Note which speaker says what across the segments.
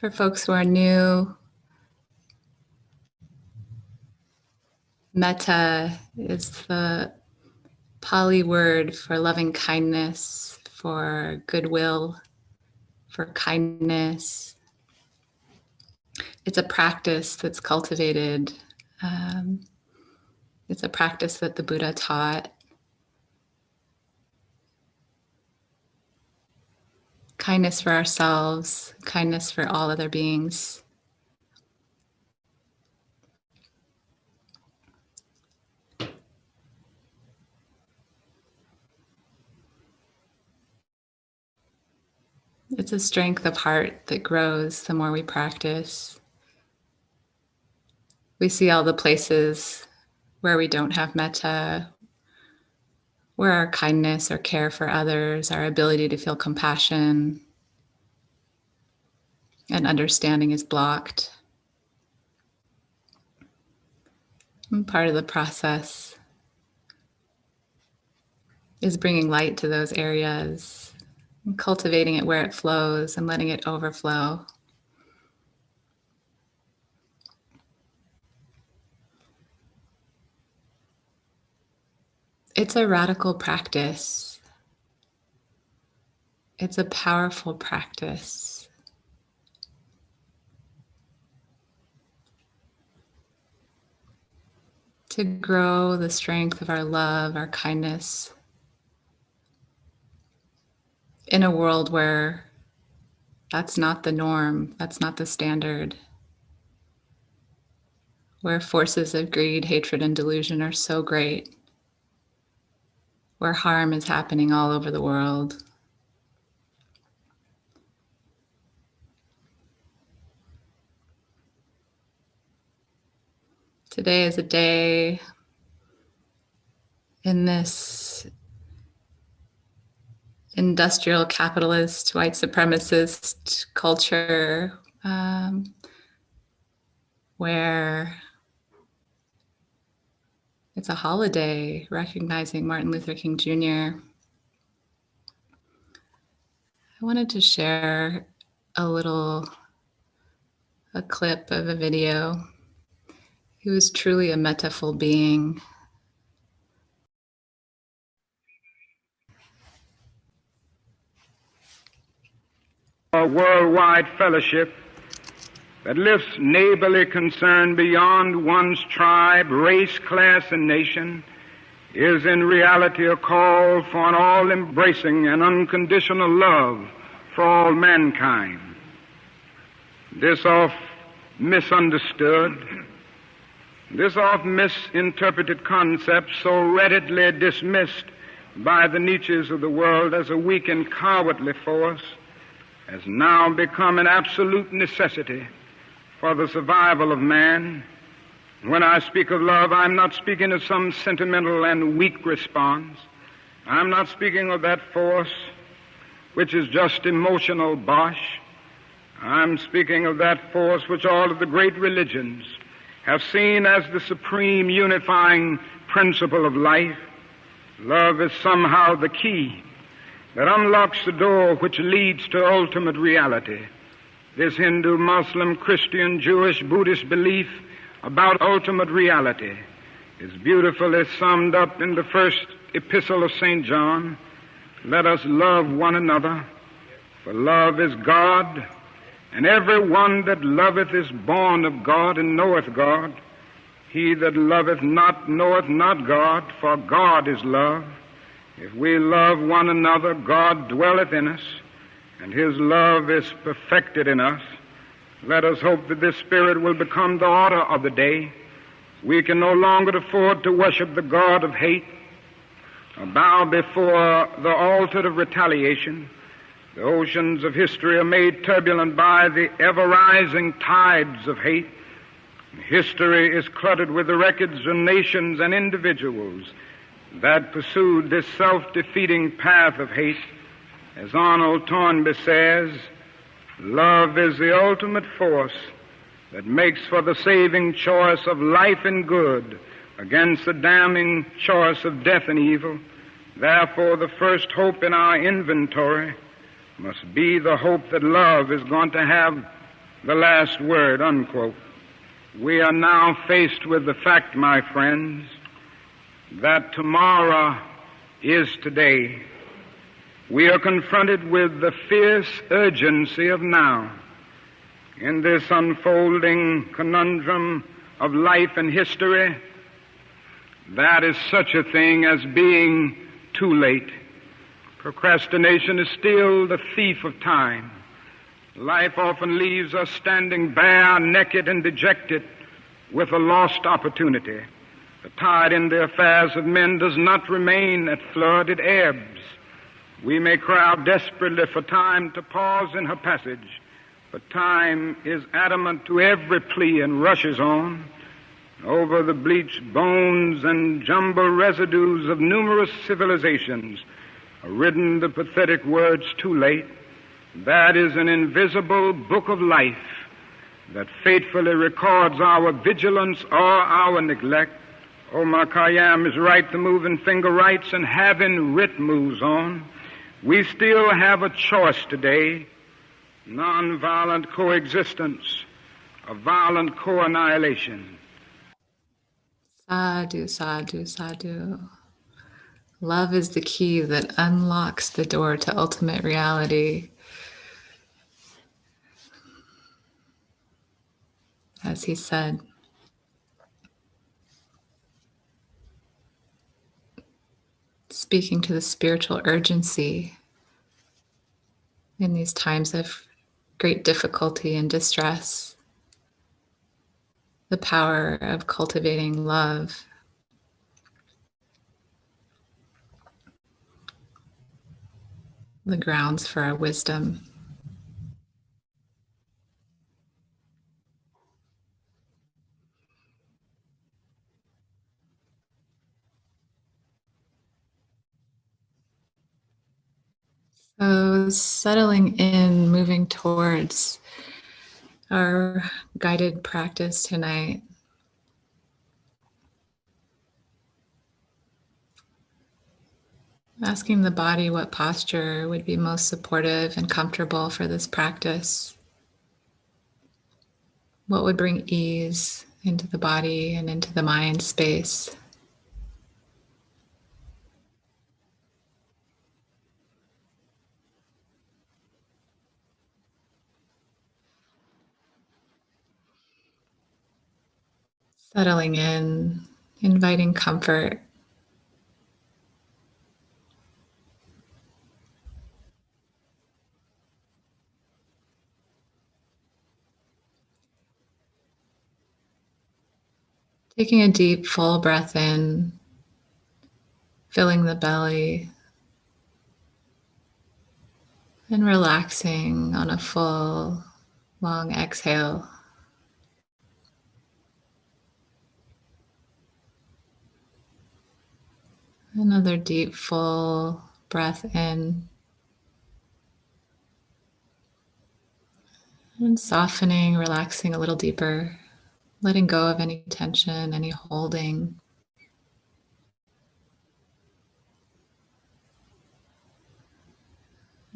Speaker 1: For folks who are new, Metta is the Pali word for loving kindness, for goodwill, for kindness. It's a practice that's cultivated. It's a practice that the Buddha taught. Kindness for ourselves, kindness for all other beings. It's a strength of heart that grows the more we practice. We see all the places where we don't have metta, where our kindness or care for others, our ability to feel compassion and understanding is blocked. And part of the process is bringing light to those areas, and cultivating it where it flows and letting it overflow. It's a radical practice. It's a powerful practice. To grow the strength of our love, our kindness, in a world where that's not the norm, that's not the standard, where forces of greed, hatred, and delusion are so great, where harm is happening all over the world. Today is a day in this industrial capitalist, white supremacist culture where it's a holiday recognizing Martin Luther King Jr. I wanted to share a clip of a video. He was truly a mettaful being.
Speaker 2: A worldwide fellowship that lifts neighborly concern beyond one's tribe, race, class, and nation is in reality a call for an all-embracing and unconditional love for all mankind. This oft misunderstood, this oft misinterpreted concept, so readily dismissed by the niches of the world as a weak and cowardly force, has now become an absolute necessity for the survival of man. When I speak of love, I'm not speaking of some sentimental and weak response. I'm not speaking of that force which is just emotional bosh. I'm speaking of that force which all of the great religions have seen as the supreme unifying principle of life. Love is somehow the key that unlocks the door which leads to ultimate reality. This Hindu, Muslim, Christian, Jewish, Buddhist belief about ultimate reality is beautifully summed up in the first epistle of St. John. Let us love one another, for love is God, and every one that loveth is born of God and knoweth God. He that loveth not knoweth not God, for God is love. If we love one another, God dwelleth in us, and His love is perfected in us. Let us hope that this spirit will become the order of the day. We can no longer afford to worship the god of hate, or bow before the altar of retaliation. The oceans of history are made turbulent by the ever-rising tides of hate. History is cluttered with the records of nations and individuals that pursued this self-defeating path of hate. As Arnold Toynbee says, love is the ultimate force that makes for the saving choice of life and good against the damning choice of death and evil. Therefore, the first hope in our inventory must be the hope that love is going to have the last word, unquote. We are now faced with the fact, my friends, that tomorrow is today. We are confronted with the fierce urgency of now. In this unfolding conundrum of life and history, that is such a thing as being too late. Procrastination is still the thief of time. Life often leaves us standing bare, naked, and dejected with a lost opportunity. The tide in the affairs of men does not remain at flood, it ebbs. We may cry out desperately for time to pause in her passage, but time is adamant to every plea and rushes on. Over the bleached bones and jumbled residues of numerous civilizations are written the pathetic words, too late. That is an invisible book of life that faithfully records our vigilance or our neglect. Omar Khayyam is right, the moving finger writes, and having writ moves on. We still have a choice today, nonviolent coexistence or violent co-annihilation.
Speaker 1: Sadhu, sadhu, sadhu. Love is the key that unlocks the door to ultimate reality. As he said, speaking to the spiritual urgency in these times of great difficulty and distress, the power of cultivating love. The grounds for our wisdom. So settling in, moving towards our guided practice tonight. Asking the body what posture would be most supportive and comfortable for this practice. What would bring ease into the body and into the mind space. Settling in, inviting comfort. Taking a deep, full breath in, filling the belly, and relaxing on a full, long exhale. Another deep, full breath in. And softening, relaxing a little deeper, letting go of any tension, any holding.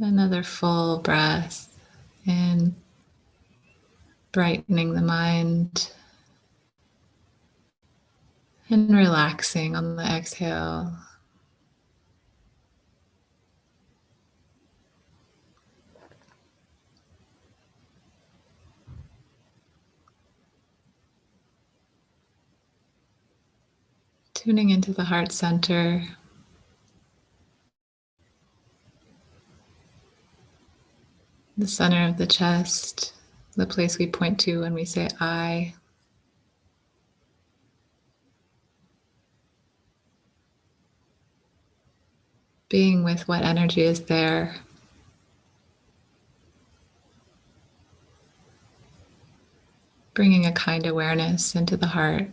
Speaker 1: Another full breath in, brightening the mind and relaxing on the exhale. Tuning into the heart center. The center of the chest, the place we point to when we say I. Being with what energy is there. Bringing a kind awareness into the heart.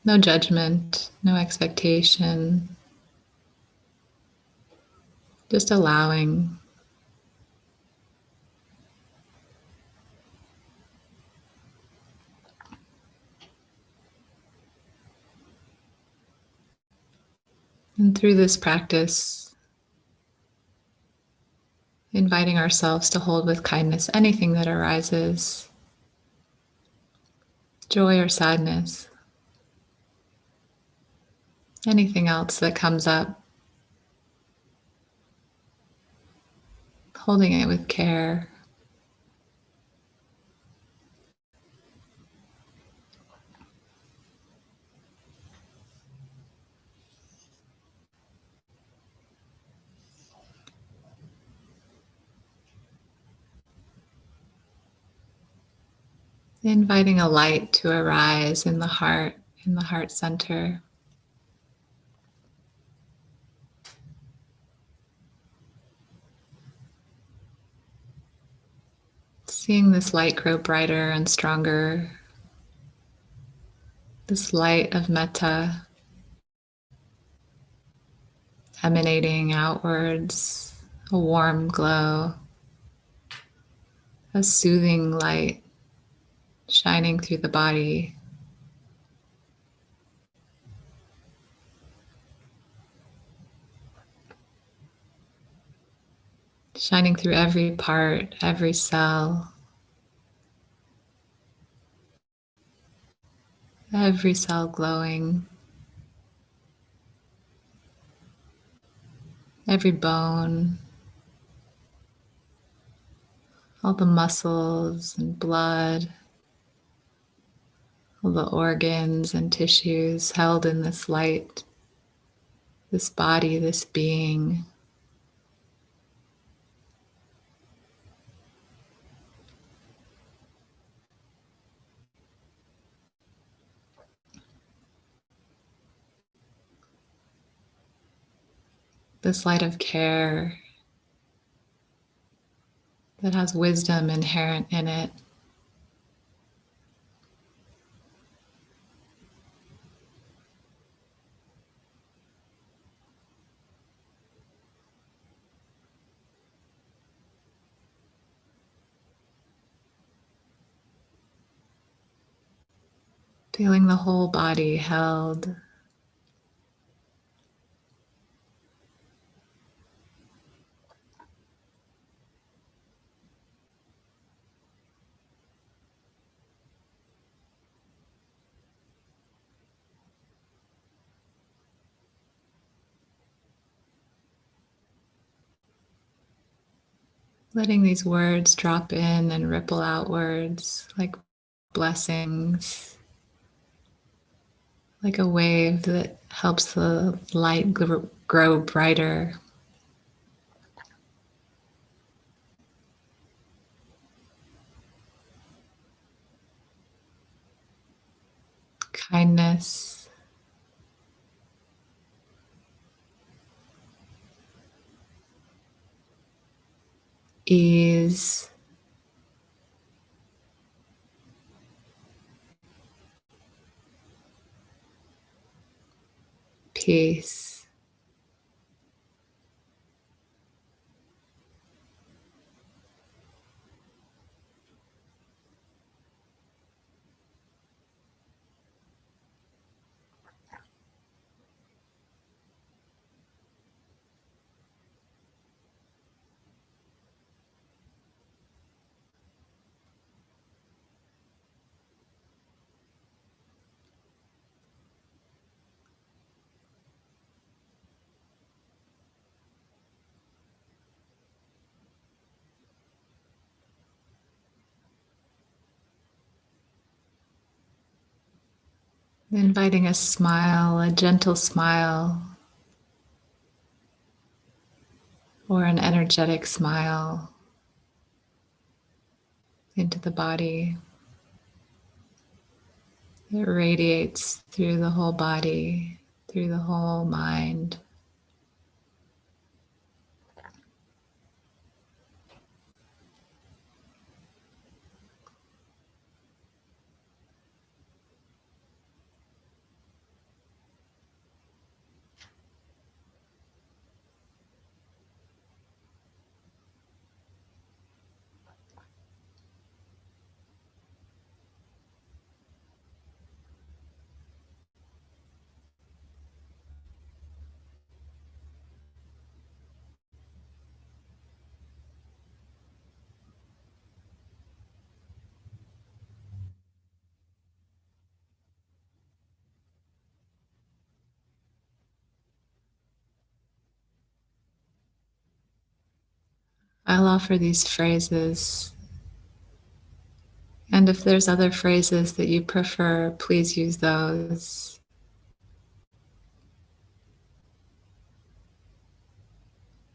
Speaker 1: No judgment, no expectation. Just allowing. And through this practice, inviting ourselves to hold with kindness anything that arises, joy or sadness, anything else that comes up, holding it with care. Inviting a light to arise in the heart center. Seeing this light grow brighter and stronger, this light of metta emanating outwards, a warm glow, a soothing light shining through the body. Shining through every part, every cell, every cell glowing, every bone, all the muscles and blood, all the organs and tissues held in this light, this body, this being. This light of care that has wisdom inherent in it. Feeling the whole body held. Letting these words drop in and ripple outwards like blessings, like a wave that helps the light grow brighter. Kindness, ease, peace. Inviting a smile, a gentle smile, or an energetic smile into the body. It radiates through the whole body, through the whole mind. I'll offer these phrases. And if there's other phrases that you prefer, please use those.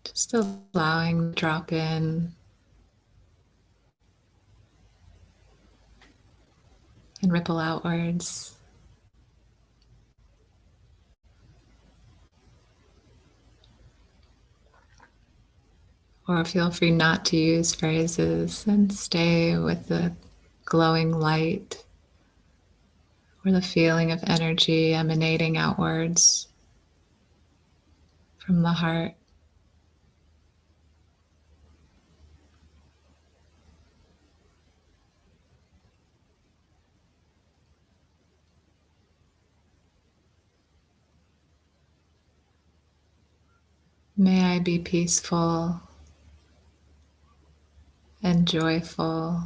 Speaker 1: Just allowing drop in and ripple outwards. Or feel free not to use phrases and stay with the glowing light or the feeling of energy emanating outwards from the heart. May I be peaceful and joyful.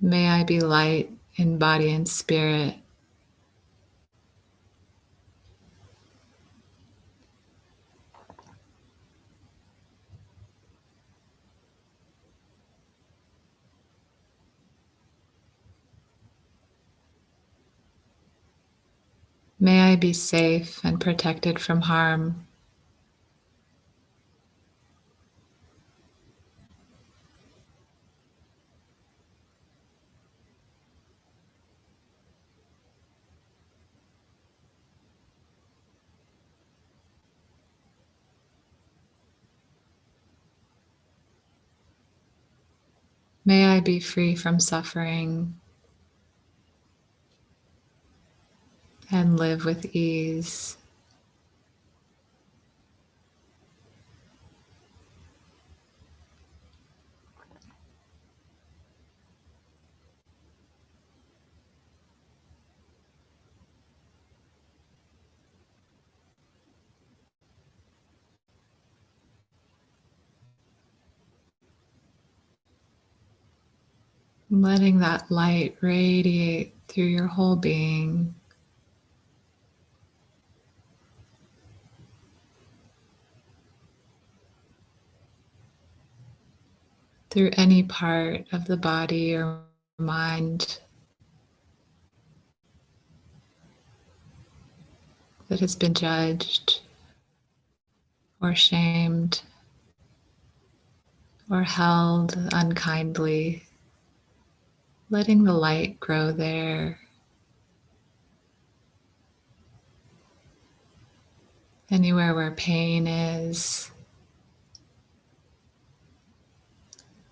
Speaker 1: May I be light in body and spirit. May I be safe and protected from harm. May I be free from suffering and live with ease. Letting that light radiate through your whole being. Through any part of the body or mind that has been judged or shamed or held unkindly, letting the light grow there. Anywhere where pain is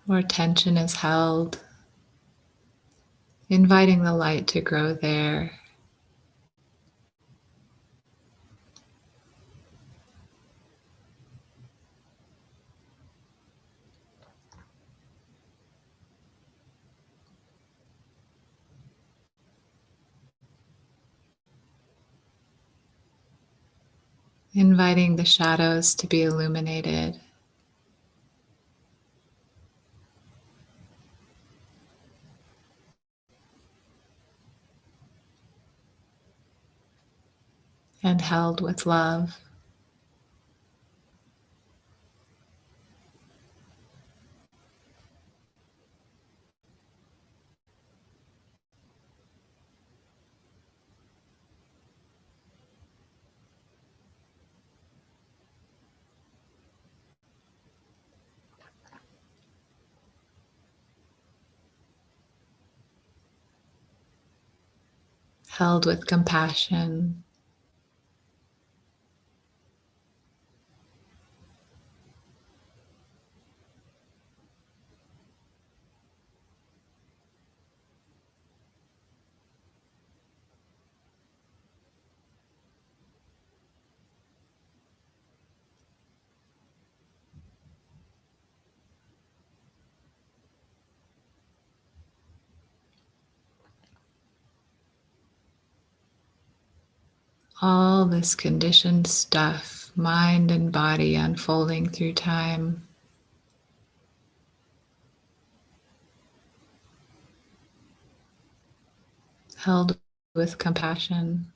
Speaker 1: or tension is held, inviting the light to grow there. Inviting the shadows to be illuminated. And held with love. Held with compassion. All this conditioned stuff, mind and body unfolding through time. Held with compassion.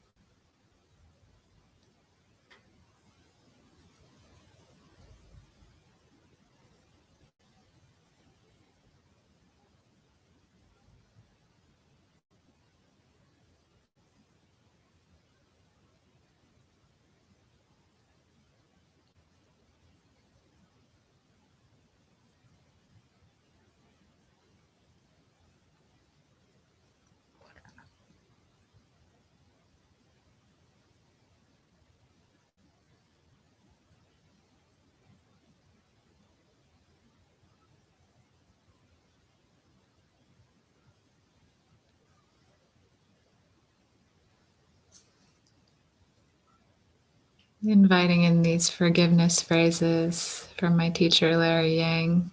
Speaker 1: Inviting in these forgiveness phrases from my teacher, Larry Yang.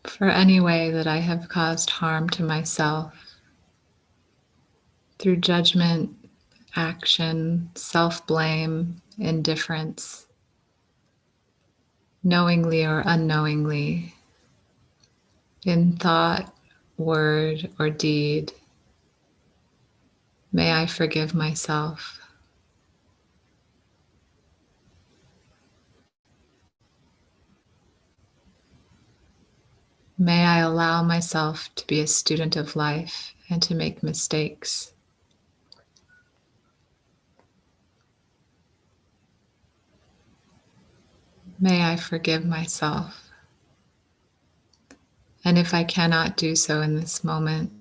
Speaker 1: For any way that I have caused harm to myself through judgment, action, self-blame, indifference, knowingly or unknowingly, in thought, word, or deed, may I forgive myself. May I allow myself to be a student of life and to make mistakes. May I forgive myself. And if I cannot do so in this moment,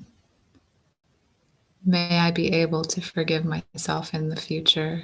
Speaker 1: may I be able to forgive myself in the future.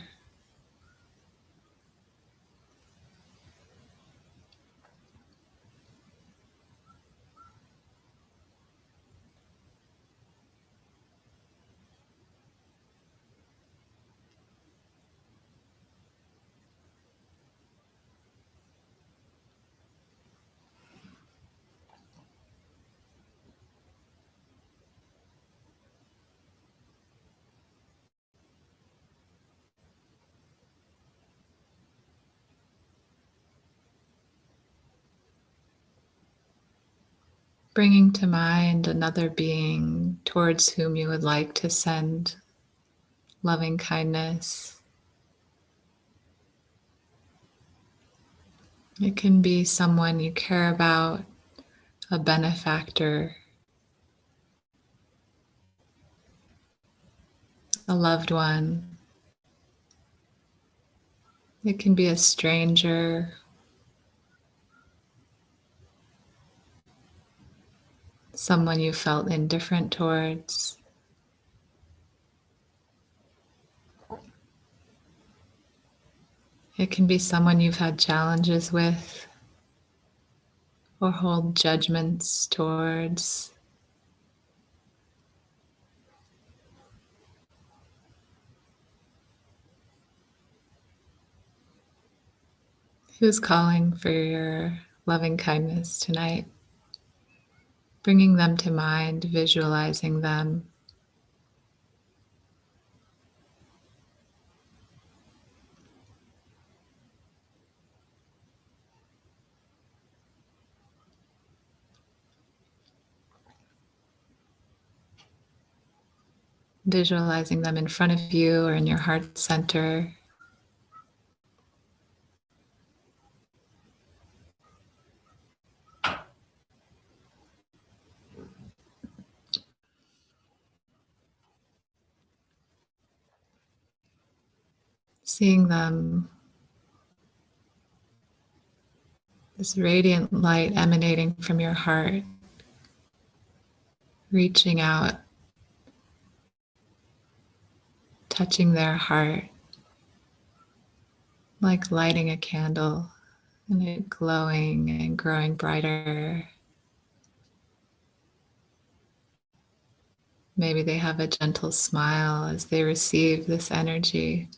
Speaker 1: Bringing to mind another being towards whom you would like to send loving kindness. It can be someone you care about, a benefactor, a loved one. It can be a stranger, someone you felt indifferent towards. It can be someone you've had challenges with or hold judgments towards. Who's calling for your loving kindness tonight? Bringing them to mind, visualizing them. Visualizing them in front of you or in your heart center. Seeing them, this radiant light emanating from your heart, reaching out, touching their heart, like lighting a candle and it glowing and growing brighter. Maybe they have a gentle smile as they receive this energy.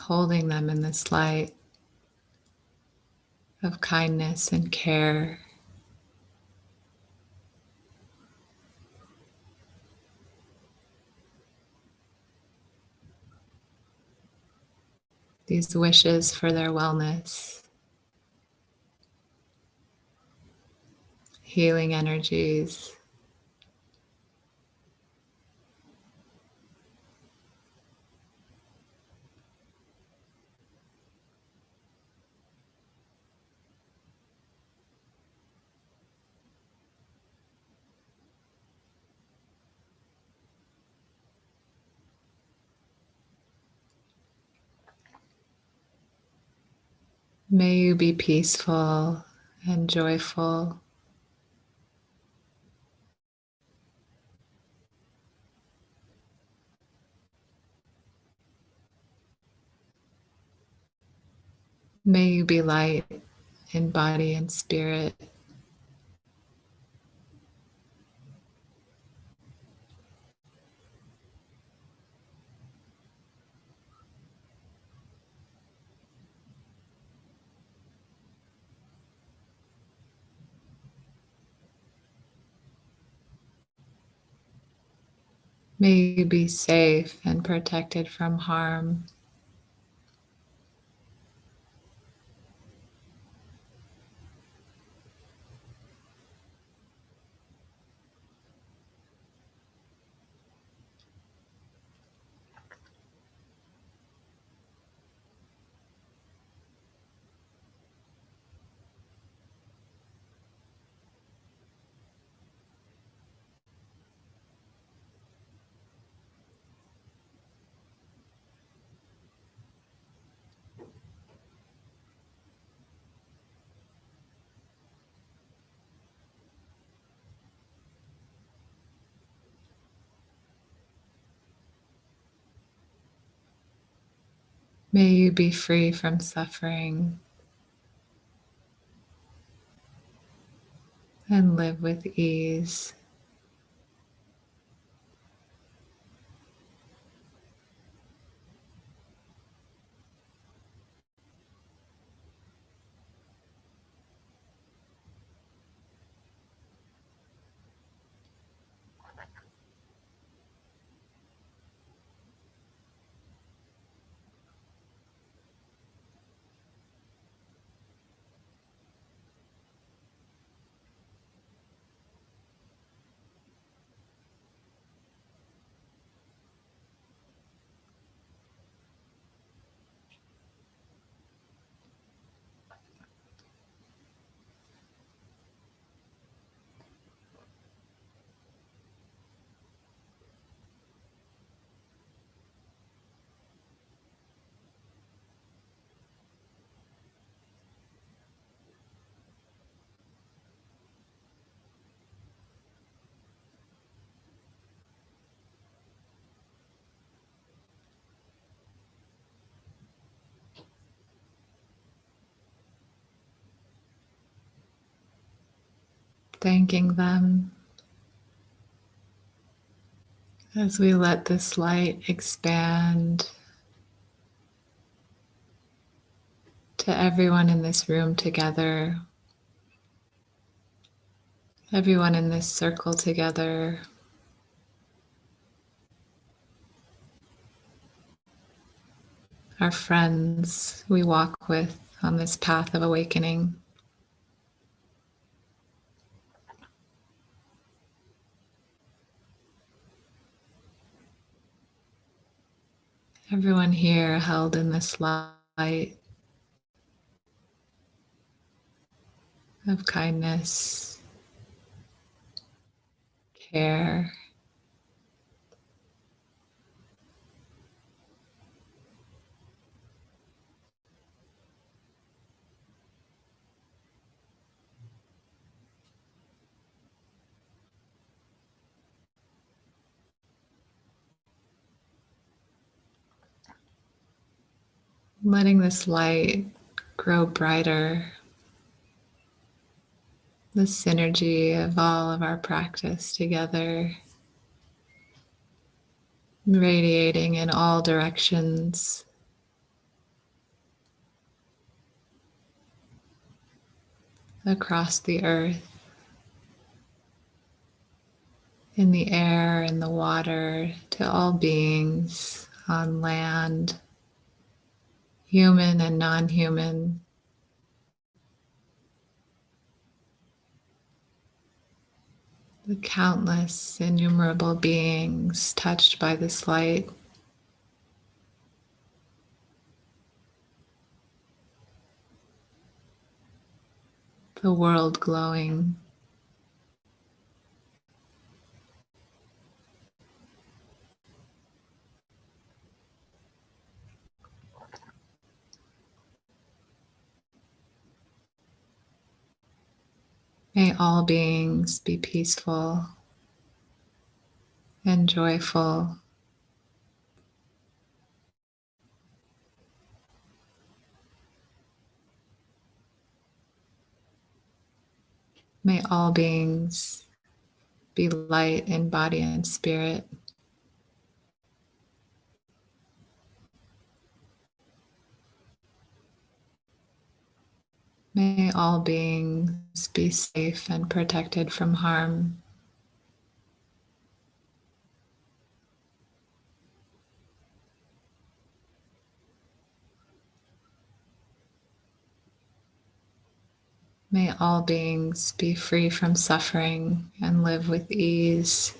Speaker 1: holding them in this light of kindness and care. These wishes for their wellness, healing energies. May you be peaceful and joyful. May you be light in body and spirit. May you be safe and protected from harm. May you be free from suffering and live with ease. Thanking them as we let this light expand to everyone in this room together, everyone in this circle together, our friends we walk with on this path of awakening. Everyone here held in this light of kindness, care. Letting this light grow brighter, the synergy of all of our practice together, radiating in all directions, across the earth, in the air, in the water, to all beings on land, human and non-human. The countless, innumerable beings touched by this light. The world glowing. May all beings be peaceful and joyful. May all beings be light in body and spirit. May all beings be safe and protected from harm. May all beings be free from suffering and live with ease.